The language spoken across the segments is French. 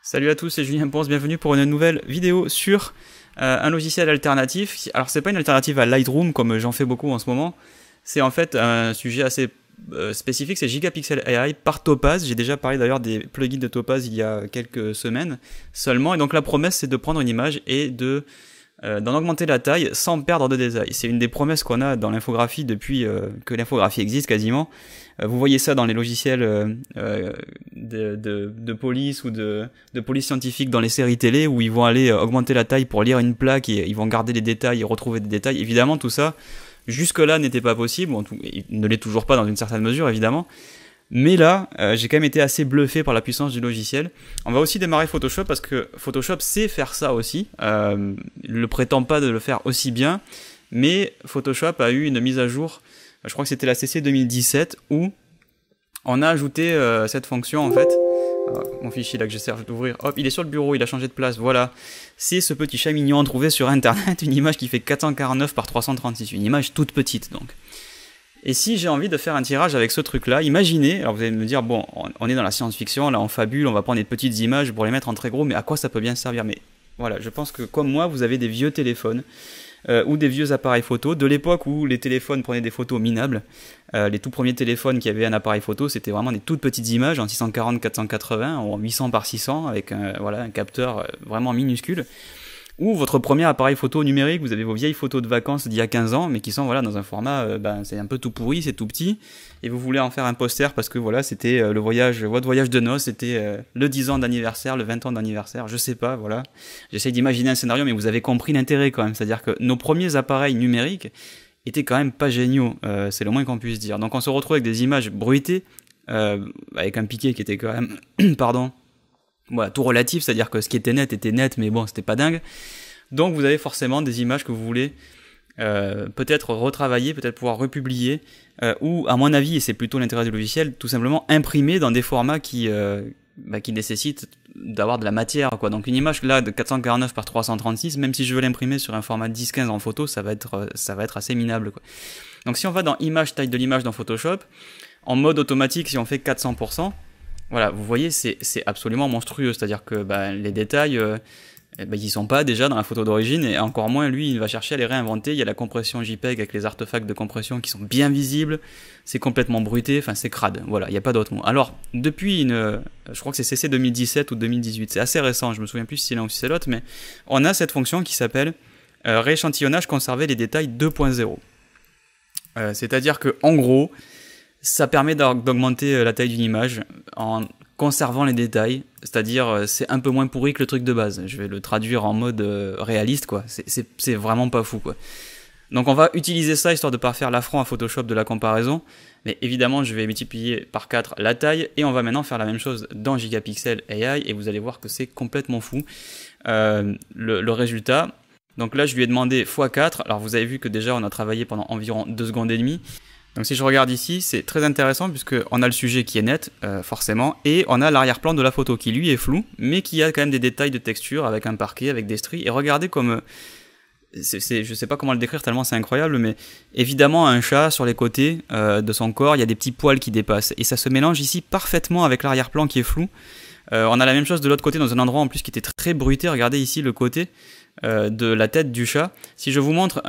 Salut à tous, c'est Julien Ponce, bienvenue pour une nouvelle vidéo sur un logiciel alternatif. Alors c'est pas une alternative à Lightroom comme j'en fais beaucoup en ce moment, c'est en fait un sujet assez spécifique, c'est Gigapixel AI par Topaz. J'ai déjà parlé d'ailleurs des plugins de Topaz il y a quelques semaines seulement, et donc la promesse c'est de prendre une image et d'en augmenter la taille sans perdre de détail. C'est une des promesses qu'on a dans l'infographie depuis que l'infographie existe quasiment. Vous voyez ça dans les logiciels de police ou de police scientifique dans les séries télé où ils vont aller augmenter la taille pour lire une plaque et ils vont garder les détails et retrouver des détails. Évidemment tout ça, jusque-là n'était pas possible, il ne l'est toujours pas dans une certaine mesure évidemment. Mais là, j'ai quand même été assez bluffé par la puissance du logiciel. On va aussi démarrer Photoshop parce que Photoshop sait faire ça aussi. Il ne prétend pas de le faire aussi bien, mais Photoshop a eu une mise à jour, je crois que c'était la CC 2017, où on a ajouté cette fonction en fait. Mon fichier là que j'essaie d'ouvrir, hop, il est sur le bureau, il a changé de place, voilà. C'est ce petit chat mignon trouvé sur internet, une image qui fait 449 par 336, une image toute petite donc. Et si j'ai envie de faire un tirage avec ce truc-là, imaginez, alors vous allez me dire, bon, on est dans la science-fiction, là on fabule, on va prendre des petites images pour les mettre en très gros, mais à quoi ça peut bien servir? Mais voilà, je pense que comme moi, vous avez des vieux téléphones ou des vieux appareils photo, de l'époque où les téléphones prenaient des photos minables. Les tout premiers téléphones qui avaient un appareil photo, c'était vraiment des toutes petites images en 640-480, en 800 par 600, avec voilà, un capteur vraiment minuscule. Ou votre premier appareil photo numérique, vous avez vos vieilles photos de vacances d'il y a 15 ans, mais qui sont voilà, dans un format, c'est un peu tout pourri, c'est tout petit, et vous voulez en faire un poster parce que voilà, c'était votre voyage de noces, c'était le 10 ans d'anniversaire, le 20 ans d'anniversaire, je sais pas, voilà. J'essaie d'imaginer un scénario, mais vous avez compris l'intérêt quand même, c'est-à-dire que nos premiers appareils numériques étaient quand même pas géniaux, c'est le moins qu'on puisse dire. Donc on se retrouve avec des images bruitées, avec un piqué qui était quand même, pardon, voilà, tout relatif, c'est-à-dire que ce qui était net, mais bon, c'était pas dingue. Donc vous avez forcément des images que vous voulez peut-être retravailler, peut-être pouvoir republier, ou à mon avis, et c'est plutôt l'intérêt du logiciel, tout simplement imprimer dans des formats qui nécessitent d'avoir de la matière, quoi. Donc une image là de 449 par 336, même si je veux l'imprimer sur un format 10-15 en photo, ça va être assez minable, quoi. Donc si on va dans image, taille de l'image dans Photoshop, en mode automatique, si on fait 400%, voilà, vous voyez, c'est absolument monstrueux, c'est-à-dire que les détails, ils sont pas déjà dans la photo d'origine, et encore moins, lui, il va chercher à les réinventer. Il y a la compression JPEG avec les artefacts de compression qui sont bien visibles, c'est complètement bruité, enfin c'est crade, voilà, il n'y a pas d'autre mot. Alors, depuis je crois que c'est CC 2017 ou 2018, c'est assez récent, je me souviens plus si c'est l'un ou si c'est l'autre, mais on a cette fonction qui s'appelle rééchantillonnage conserver les détails 2.0. C'est-à-dire que, en gros, ça permet d'augmenter la taille d'une image en conservant les détails, c'est-à-dire c'est un peu moins pourri que le truc de base. Je vais le traduire en mode réaliste, quoi. C'est vraiment pas fou, quoi. Donc on va utiliser ça histoire de ne pas faire l'affront à Photoshop de la comparaison, mais évidemment je vais multiplier par 4 la taille, et on va maintenant faire la même chose dans Gigapixel AI, et vous allez voir que c'est complètement fou le résultat. Donc là je lui ai demandé x4, alors vous avez vu que déjà on a travaillé pendant environ 2 secondes et demie. Donc si je regarde ici, c'est très intéressant puisqu'on a le sujet qui est net, forcément, et on a l'arrière-plan de la photo qui lui est flou, mais qui a quand même des détails de texture avec un parquet, avec des stries. Et regardez comme, je sais pas comment le décrire tellement c'est incroyable, mais évidemment un chat sur les côtés de son corps, il y a des petits poils qui dépassent. Et ça se mélange ici parfaitement avec l'arrière-plan qui est flou. On a la même chose de l'autre côté dans un endroit en plus qui était très bruité. Regardez ici le côté de la tête du chat. Si je vous montre,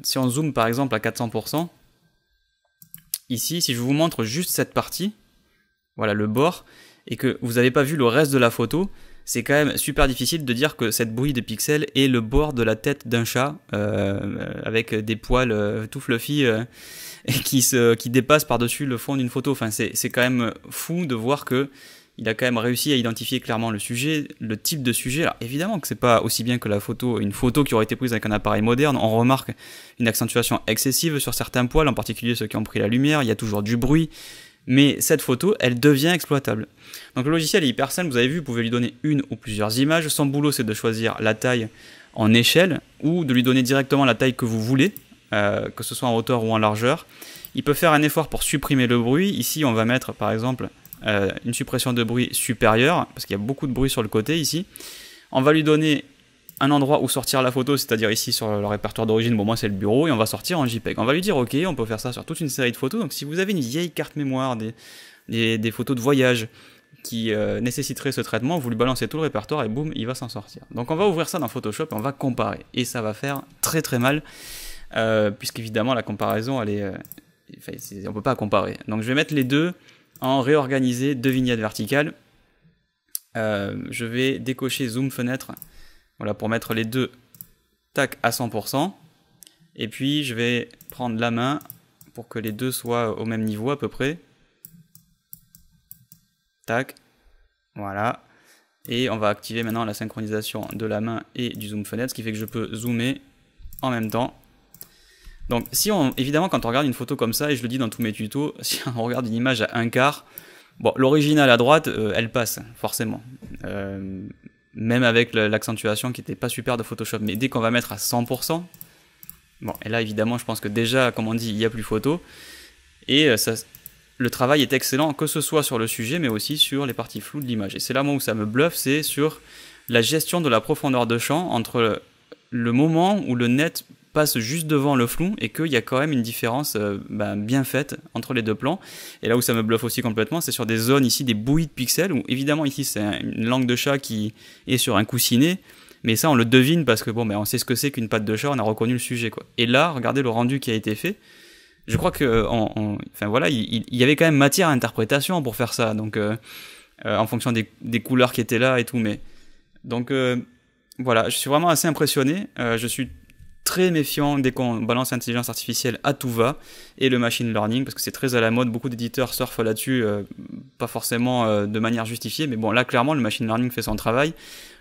si on zoome par exemple à 400%, ici, si je vous montre juste cette partie, voilà le bord, et que vous n'avez pas vu le reste de la photo, c'est quand même super difficile de dire que cette bouillie de pixels est le bord de la tête d'un chat, avec des poils tout fluffy qui dépassent par-dessus le fond d'une photo. Enfin, c'est quand même fou de voir que il a quand même réussi à identifier clairement le sujet, le type de sujet. Alors évidemment que c'est pas aussi bien que la photo, une photo qui aurait été prise avec un appareil moderne. On remarque une accentuation excessive sur certains poils, en particulier ceux qui ont pris la lumière. Il y a toujours du bruit, mais cette photo, elle devient exploitable. Donc le logiciel est hyper simple. Vous avez vu, vous pouvez lui donner une ou plusieurs images. Son boulot, c'est de choisir la taille en échelle ou de lui donner directement la taille que vous voulez, que ce soit en hauteur ou en largeur. Il peut faire un effort pour supprimer le bruit. Ici, on va mettre par exemple une suppression de bruit supérieure, parce qu'il y a beaucoup de bruit sur le côté ici. On va lui donner un endroit où sortir la photo, c'est-à-dire ici sur le répertoire d'origine, bon moi c'est le bureau, et on va sortir en JPEG. On va lui dire ok, on peut faire ça sur toute une série de photos, donc si vous avez une vieille carte mémoire, des photos de voyage qui nécessiteraient ce traitement, vous lui balancez tout le répertoire et boum, il va s'en sortir. Donc on va ouvrir ça dans Photoshop et on va comparer, et ça va faire très très mal, puisqu'évidemment la comparaison, elle est, on peut pas comparer. Donc je vais mettre les deux en réorganiser, deux vignettes verticales. Je vais décocher zoom fenêtre, voilà, pour mettre les deux tac à 100%, et puis je vais prendre la main pour que les deux soient au même niveau à peu près, tac, voilà, et on va activer maintenant la synchronisation de la main et du zoom fenêtre, ce qui fait que je peux zoomer en même temps. Donc évidemment quand on regarde une photo comme ça, et je le dis dans tous mes tutos, si on regarde une image à un quart, bon, l'original à droite, elle passe, forcément. Même avec l'accentuation qui n'était pas super de Photoshop. Mais dès qu'on va mettre à 100%, bon, et là, évidemment, je pense que déjà, comme on dit, il n'y a plus photo. Et le travail est excellent, que ce soit sur le sujet, mais aussi sur les parties floues de l'image. Et c'est là où ça me bluffe, c'est sur la gestion de la profondeur de champ entre le moment où le net passe juste devant le flou et qu'il y a quand même une différence bien faite entre les deux plans. Et là où ça me bluffe aussi complètement, c'est sur des zones ici, des bouillies de pixels, où évidemment ici c'est une langue de chat qui est sur un coussinet, mais ça on le devine parce que bon, on sait ce que c'est qu'une patte de chat, on a reconnu le sujet, quoi. Et là, regardez le rendu qui a été fait. Je crois que enfin voilà, il y avait quand même matière à interprétation pour faire ça, donc en fonction des couleurs qui étaient là et tout, mais donc voilà, je suis vraiment assez impressionné. Je suis très méfiant dès qu'on balance l'intelligence artificielle à tout va, et le machine learning, parce que c'est très à la mode, beaucoup d'éditeurs surfent là-dessus, pas forcément de manière justifiée, mais bon, là clairement le machine learning fait son travail.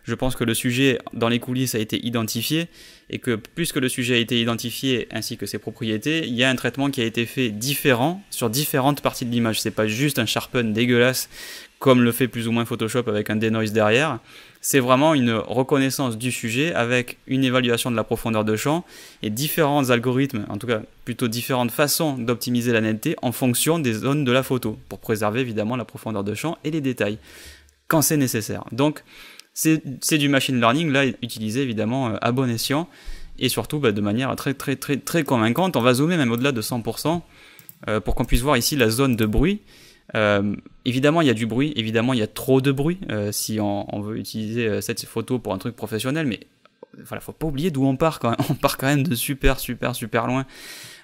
Je pense que le sujet dans les coulisses a été identifié, et que puisque le sujet a été identifié ainsi que ses propriétés, il y a un traitement qui a été fait différent sur différentes parties de l'image. C'est pas juste un sharpen dégueulasse comme le fait plus ou moins Photoshop avec un denoise derrière. C'est vraiment une reconnaissance du sujet avec une évaluation de la profondeur de champ et différents algorithmes, en tout cas plutôt différentes façons d'optimiser la netteté en fonction des zones de la photo, pour préserver évidemment la profondeur de champ et les détails, quand c'est nécessaire. Donc c'est du machine learning, là, utilisé évidemment à bon escient, et surtout de manière très très très très convaincante. On va zoomer même au-delà de 100% pour qu'on puisse voir ici la zone de bruit. Évidemment il y a du bruit, évidemment il y a trop de bruit si on veut utiliser cette photo pour un truc professionnel, mais voilà, faut pas oublier d'où on part quand même. On part quand même de super loin.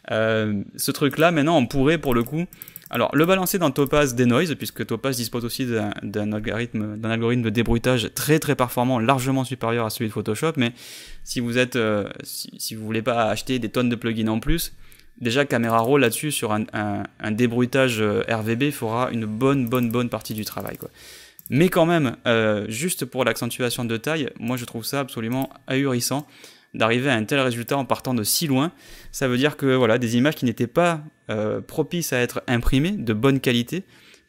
Ce truc là maintenant on pourrait pour le coup alors le balancer dans Topaz Denoise, puisque Topaz dispose aussi d'un algorithme de débruitage très très performant, largement supérieur à celui de Photoshop. Mais si vous êtes si vous voulez pas acheter des tonnes de plugins en plus, déjà Camera Raw là-dessus sur un débruitage RVB fera une bonne partie du travail, quoi. Mais quand même, juste pour l'accentuation de taille, moi je trouve ça absolument ahurissant d'arriver à un tel résultat en partant de si loin. Ça veut dire que voilà, des images qui n'étaient pas propices à être imprimées, de bonne qualité,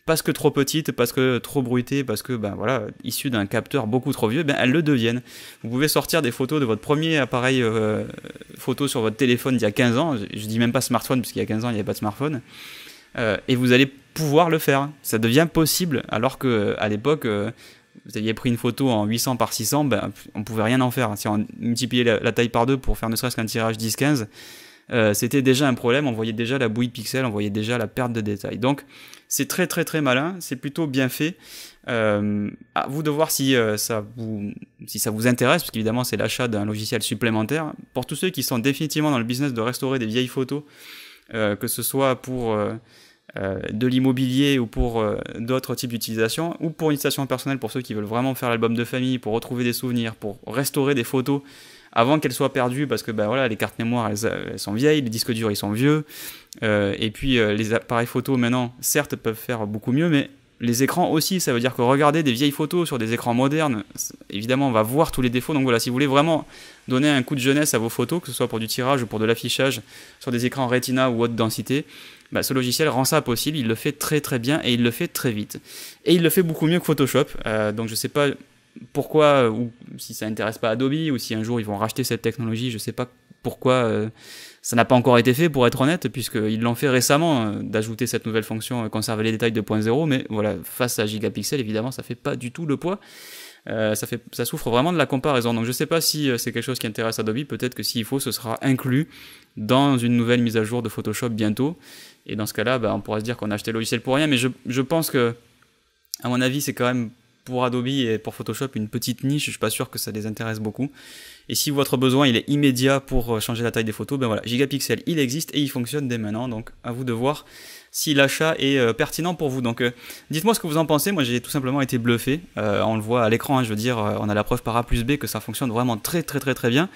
parce que trop petites, parce que trop bruitées, parce que voilà, issues d'un capteur beaucoup trop vieux, elles le deviennent. Vous pouvez sortir des photos de votre premier appareil photo sur votre téléphone d'il y a 15 ans, je dis même pas smartphone, parce qu'il y a 15 ans il n'y avait pas de smartphone, et vous allez pouvoir le faire. Ça devient possible, alors qu'à l'époque, vous aviez pris une photo en 800 par 600, on pouvait rien en faire. Si on multipliait la taille par deux pour faire ne serait-ce qu'un tirage 10-15, c'était déjà un problème, on voyait déjà la bouillie de pixels, on voyait déjà la perte de détails. Donc c'est très très très malin, c'est plutôt bien fait. À vous de voir si ça vous intéresse, parce qu'évidemment c'est l'achat d'un logiciel supplémentaire. Pour tous ceux qui sont définitivement dans le business de restaurer des vieilles photos, que ce soit pour de l'immobilier ou pour d'autres types d'utilisation, ou pour une utilisation personnelle, pour ceux qui veulent vraiment faire l'album de famille, pour retrouver des souvenirs, pour restaurer des photos avant qu'elles soient perdues, parce que voilà, les cartes mémoire elles sont vieilles, les disques durs ils sont vieux, et puis les appareils photo maintenant certes peuvent faire beaucoup mieux, mais les écrans aussi. Ça veut dire que regarder des vieilles photos sur des écrans modernes, évidemment on va voir tous les défauts. Donc voilà, si vous voulez vraiment donner un coup de jeunesse à vos photos, que ce soit pour du tirage ou pour de l'affichage sur des écrans Retina ou haute densité, ce logiciel rend ça possible. Il le fait très très bien et il le fait très vite. Et il le fait beaucoup mieux que Photoshop. Donc je sais pas pourquoi, ou si ça intéresse pas Adobe, ou si un jour ils vont racheter cette technologie, je sais pas pourquoi ça n'a pas encore été fait, pour être honnête, puisqu'ils l'ont fait récemment, d'ajouter cette nouvelle fonction conserver les détails 2.0, mais voilà, face à Gigapixel, évidemment ça fait pas du tout le poids. ça souffre vraiment de la comparaison. Donc je sais pas si c'est quelque chose qui intéresse Adobe, peut-être que s'il faut, ce sera inclus dans une nouvelle mise à jour de Photoshop bientôt. Et dans ce cas-là, on pourrait se dire qu'on a acheté le logiciel pour rien, mais je pense que, à mon avis, c'est quand même pour Adobe et pour Photoshop une petite niche, je suis pas sûr que ça les intéresse beaucoup. Et si votre besoin il est immédiat pour changer la taille des photos, voilà, Gigapixel il existe et il fonctionne dès maintenant, donc à vous de voir si l'achat est pertinent pour vous. Donc dites-moi ce que vous en pensez. Moi j'ai tout simplement été bluffé, on le voit à l'écran, je veux dire, on a la preuve par A plus B que ça fonctionne vraiment très bien.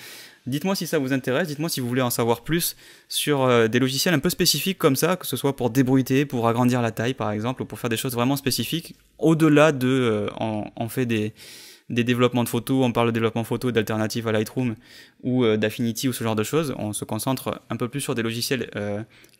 Dites-moi si ça vous intéresse, dites-moi si vous voulez en savoir plus sur des logiciels un peu spécifiques comme ça, que ce soit pour débruiter, pour agrandir la taille par exemple, ou pour faire des choses vraiment spécifiques. Au-delà de, on fait des développements de photos, on parle de développement photo d'alternatives à Lightroom ou d'Affinity ou ce genre de choses. On se concentre un peu plus sur des logiciels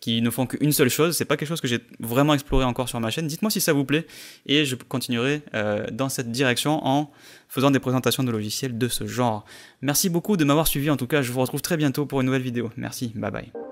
qui ne font qu'une seule chose. C'est pas quelque chose que j'ai vraiment exploré encore sur ma chaîne. Dites-moi si ça vous plaît et je continuerai dans cette direction en faisant des présentations de logiciels de ce genre. Merci beaucoup de m'avoir suivi. En tout cas, je vous retrouve très bientôt pour une nouvelle vidéo. Merci, bye bye.